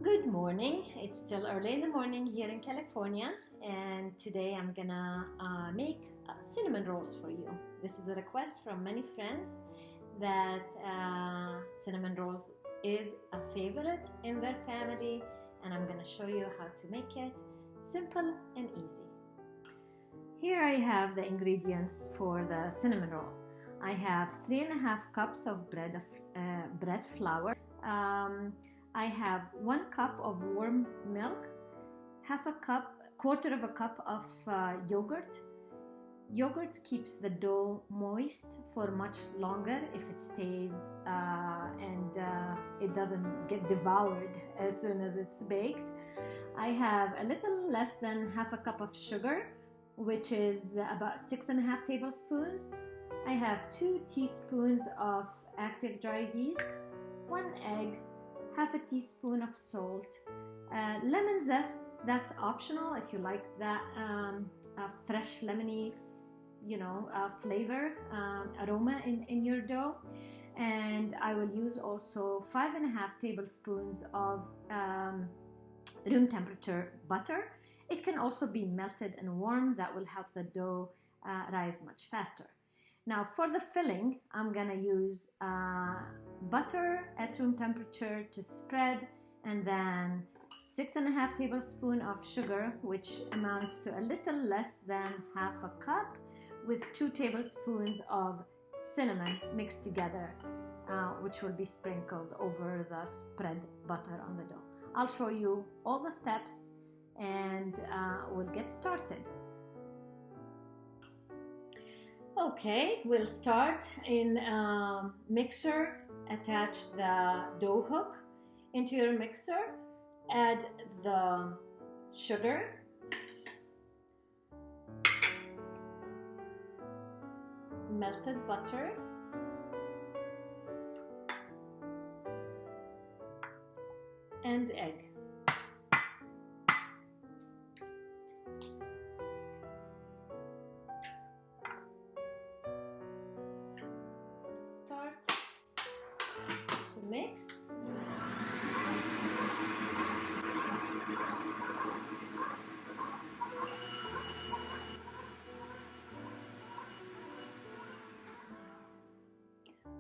Good morning. It's still early in the morning here in California, and today I'm gonna make cinnamon rolls for you. This is a request from many friends that cinnamon rolls is a favorite in their family, and I'm gonna show you how to make it simple and easy. Here I have the ingredients for the cinnamon roll. I have 3.5 cups of bread flour. I have 1 cup of warm milk, quarter of a cup of yogurt. Yogurt keeps the dough moist for much longer if it stays and it doesn't get devoured as soon as it's baked. I have a little less than half a cup of sugar, which is about 6.5 tablespoons. I have 2 teaspoons of active dried yeast, 1 egg, half a teaspoon of salt, lemon zest, that's optional if you like that fresh lemony flavor, aroma in your dough. And I will use also 5.5 tablespoons of room temperature butter. It can also be melted and warm. That will help the dough rise much faster. Now for the filling, I'm gonna use butter at room temperature to spread, and then 6.5 tablespoons of sugar, which amounts to a little less than half a cup, with 2 tablespoons of cinnamon mixed together, which will be sprinkled over the spread butter on the dough. I'll show you all the steps and we'll get started. Okay, we'll start in mixer. Attach the dough hook into your mixer. Add the sugar, melted butter, and egg. Mix.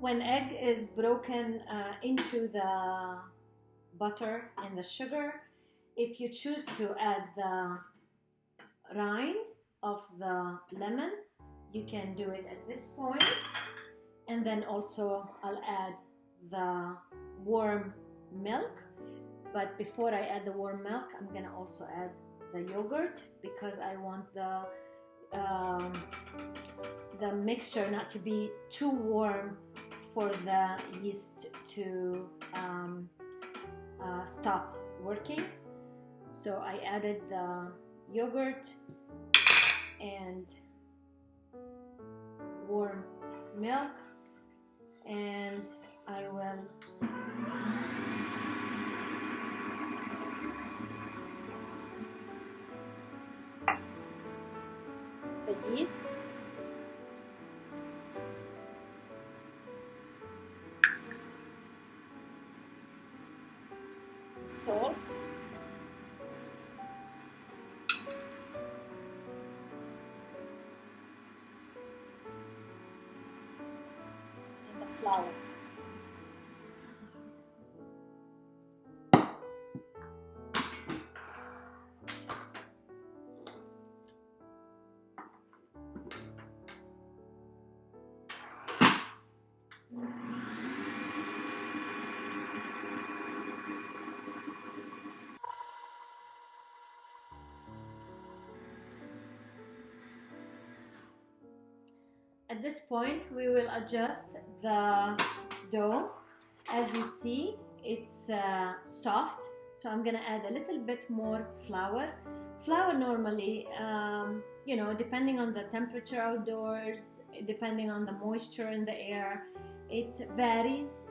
When egg is broken into the butter and the sugar, if you choose to add the rind of the lemon, you can do it at this point. And then also I'll add the warm milk, but before I add the warm milk, I'm gonna also add the yogurt because I want the mixture not to be too warm for the yeast to stop working. So I added the yogurt and warm milk, and I will the yeast, salt, and the flour. At this point, we will adjust the dough. As you see, it's soft, so I'm gonna add a little bit more flour. Flour normally, depending on the temperature outdoors, depending on the moisture in the air, it varies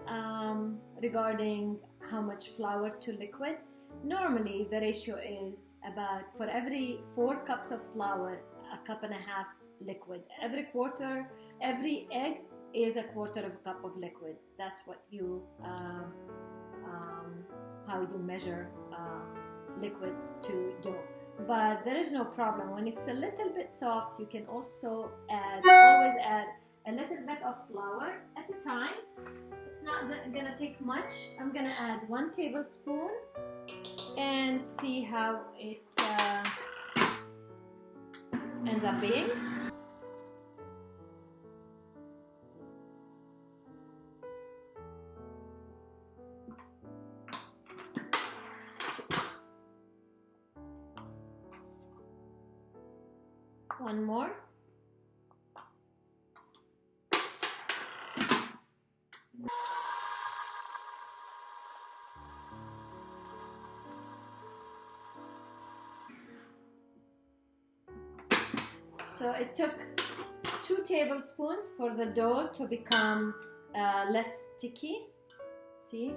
regarding how much flour to liquid. Normally, the ratio is about, for every 4 cups of flour, 1.5 cups liquid. Every egg is 1/4 cup of liquid. That's what you how you measure liquid to dough. But there is no problem. When it's a little bit soft, you can also always add a little bit of flour at a time. It's not gonna take much. I'm gonna add 1 tablespoon and see how it ends up being. One more. So it took 2 tablespoons for the dough to become less sticky. See,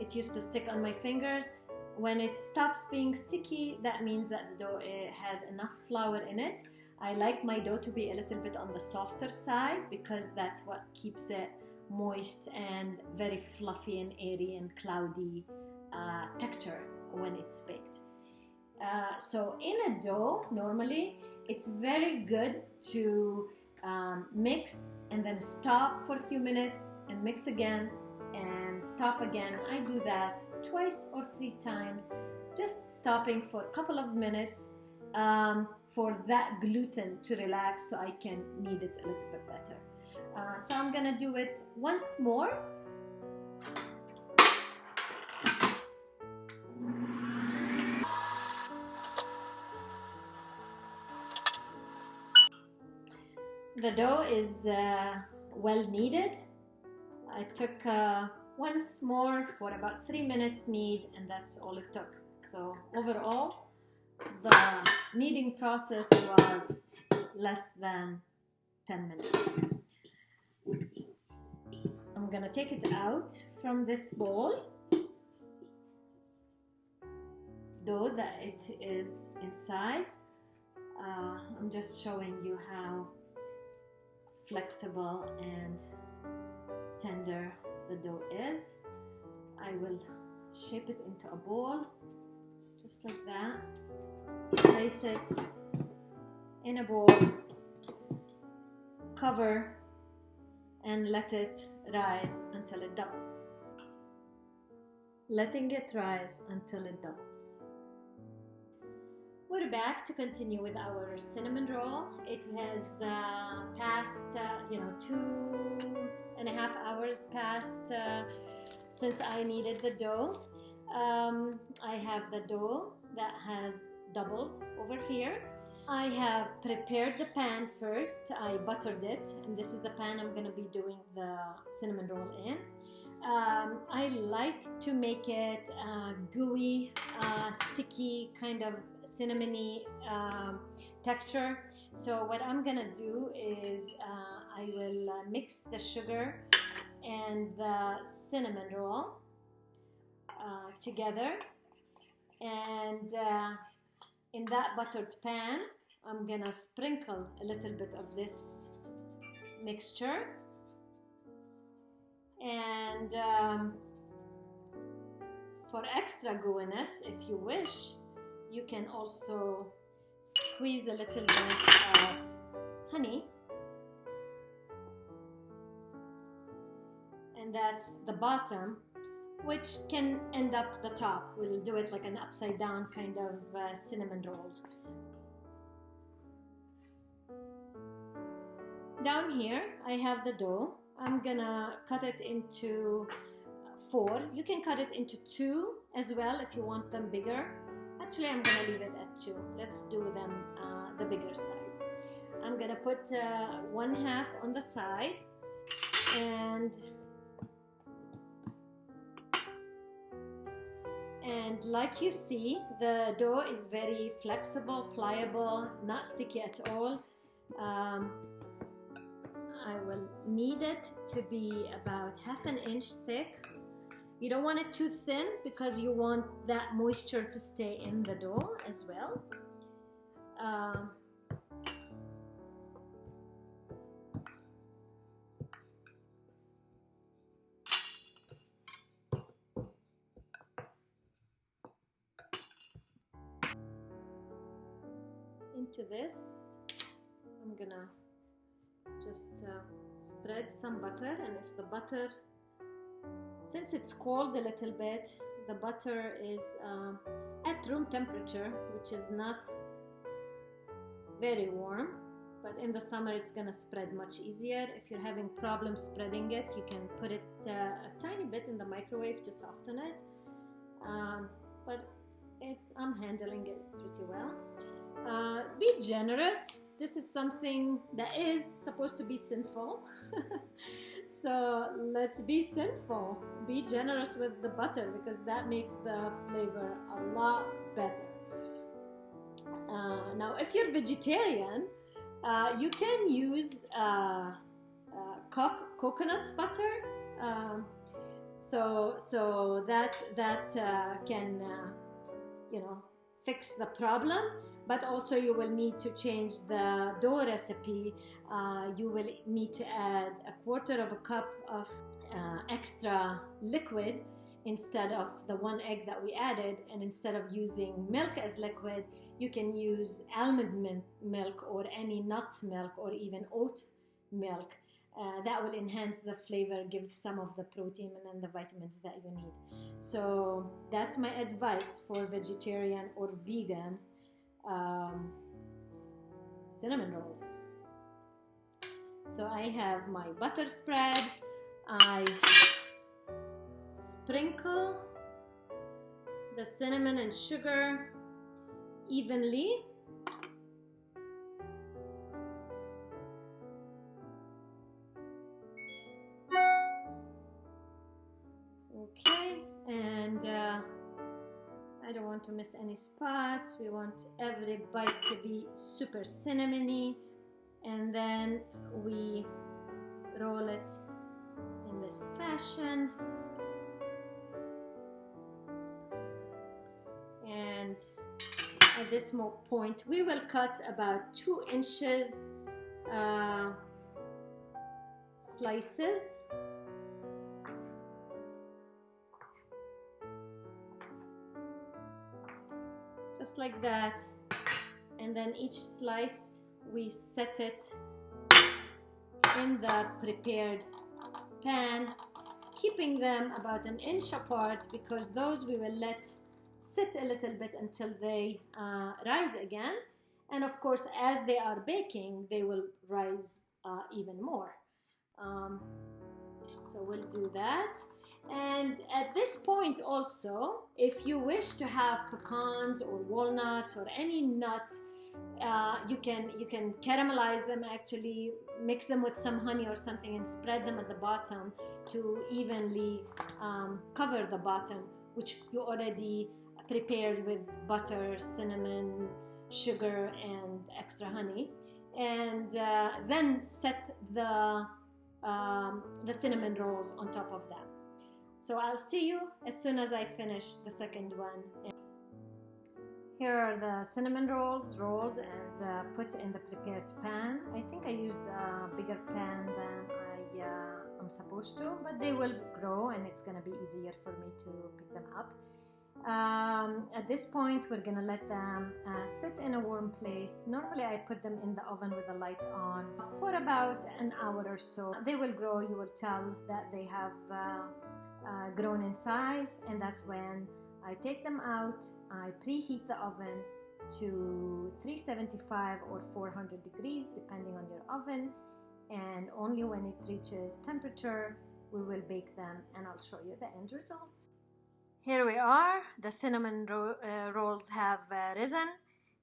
it used to stick on my fingers. When it stops being sticky, that means that the dough has enough flour in it. I like my dough to be a little bit on the softer side because that's what keeps it moist and very fluffy and airy and cloudy texture when it's baked. So in a dough, normally it's very good to mix and then stop for a few minutes and mix again and stop again. I do that 2 or 3 times, just stopping for a couple of minutes for that gluten to relax so I can knead it a little bit better. So I'm gonna do it once more. The dough is well kneaded. I took once more for about 3 minutes knead, and that's all it took. So overall, the kneading process was less than 10 minutes. I'm gonna take it out from this bowl. Dough that it is inside. I'm just showing you how flexible and tender the dough is. I will shape it into a ball, just like that. Place it in a bowl, cover, and let it rise until it doubles. Letting it rise until it doubles. We're back to continue with our cinnamon roll. It has passed, 2.5 hours passed since I kneaded the dough. I have the dough that has doubled over here. I have prepared the pan first. I buttered it, and this is the pan I'm going to be doing the cinnamon roll in. I like to make it gooey, sticky, kind of cinnamony texture. So what I'm gonna do is I will mix the sugar and the cinnamon roll together, and in that buttered pan I'm gonna sprinkle a little bit of this mixture, and for extra gooiness, if you wish, you can also squeeze a little bit of honey, and that's the bottom, which can end up the top. We'll do it like an upside down kind of cinnamon roll. Down here I have the dough. I'm gonna cut it into 4. You can cut it into 2 as well if you want them bigger. Actually, I'm gonna leave it at 2. Let's do them the bigger size. I'm gonna put 1/2 on the side, and like you see, the dough is very flexible, pliable, not sticky at all. I will knead it to be about 1/2 inch thick. You don't want it too thin because you want that moisture to stay in the dough as well. into this, I'm gonna just spread some butter, and if the butter, since it's cold a little bit, the butter is at room temperature, which is not very warm, but in the summer it's gonna spread much easier. If you're having problems spreading it, you can put it a tiny bit in the microwave to soften it, but I'm handling it pretty well. Be generous. This is something that is supposed to be sinful. So let's be sinful. Be generous with the butter, because that makes the flavor a lot better. Now, if you're vegetarian, you can use coconut butter. So that can fix the problem. But also you will need to change the dough recipe. You will need to add 1/4 cup of extra liquid instead of the 1 egg that we added, and instead of using milk as liquid, you can use almond milk or any nut milk or even oat milk. That will enhance the flavor, give some of the protein and the vitamins that you need. So that's my advice for vegetarian or vegan cinnamon rolls. So I have my butter spread. I sprinkle the cinnamon and sugar evenly. Okay, and I don't want to miss any spots. We want every bite to be super cinnamony, and then we roll it in this fashion. And at this point, we will cut about 2 inches slices. Just like that, and then each slice we set it in the prepared pan, keeping them about 1 inch apart, because those we will let sit a little bit until they rise again. And of course, as they are baking, they will rise even more. So we'll do that. And at this point also, if you wish to have pecans or walnuts or any nut, you can caramelize them, actually mix them with some honey or something and spread them at the bottom to evenly cover the bottom, which you already prepared with butter, cinnamon, sugar, and extra honey. And then set the cinnamon rolls on top of that. So I'll see you as soon as I finish the second one. Here are the cinnamon rolls rolled and put in the prepared pan. I think I used a bigger pan than I'm supposed to, but they will grow and it's gonna be easier for me to pick them up. At this point, we're gonna let them sit in a warm place. Normally I put them in the oven with the light on for about an hour or so. They will grow. You will tell that they have grown in size, and that's when I take them out. I preheat the oven to 375 or 400 degrees depending on your oven, and only when it reaches temperature we will bake them, and I'll show you the end results. Here we are. The cinnamon rolls have risen,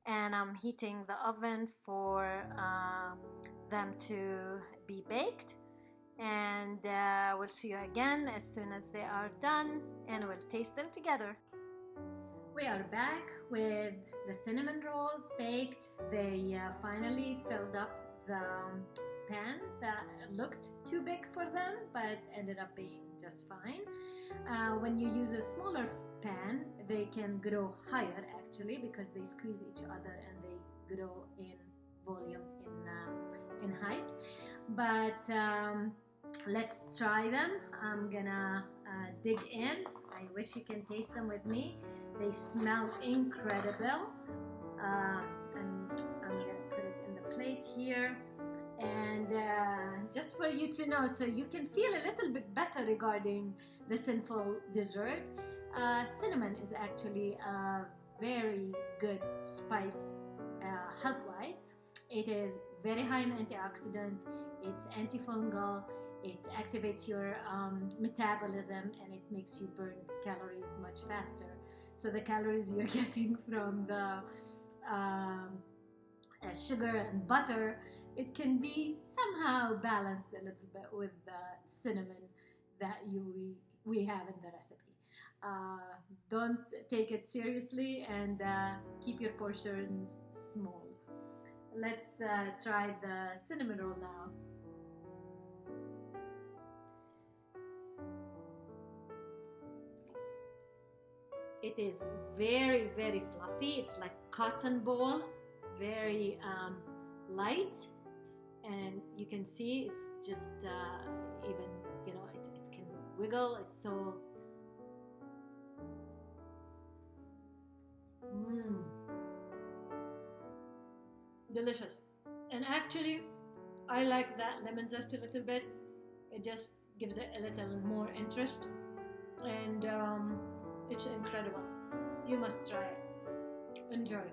and I'm heating the oven for them to be baked. And we'll see you again as soon as they are done, and we'll taste them together. We are back with the cinnamon rolls baked. They finally filled up the pan that looked too big for them, but ended up being just fine. When you use a smaller pan, they can grow higher actually, because they squeeze each other and they grow in volume, in height. But let's try them. I'm gonna dig in. I wish you can taste them with me. They smell incredible, and I'm gonna put it in the plate here. And just for you to know, so you can feel a little bit better regarding the sinful dessert, cinnamon is actually a very good spice health-wise. It is very high in antioxidant, it's antifungal, it activates your metabolism, and it makes you burn calories much faster. So the calories you're getting from the sugar and butter, it can be somehow balanced a little bit with the cinnamon that we have in the recipe. Don't take it seriously, and keep your portions small. Let's try the cinnamon roll now. It is very, very fluffy. It's like cotton ball, very light, and you can see it's just even, you know, it can wiggle. It's so delicious. And actually, I like that lemon zest a little bit. It just gives it a little more interest, and it's incredible. You must try it. Enjoy.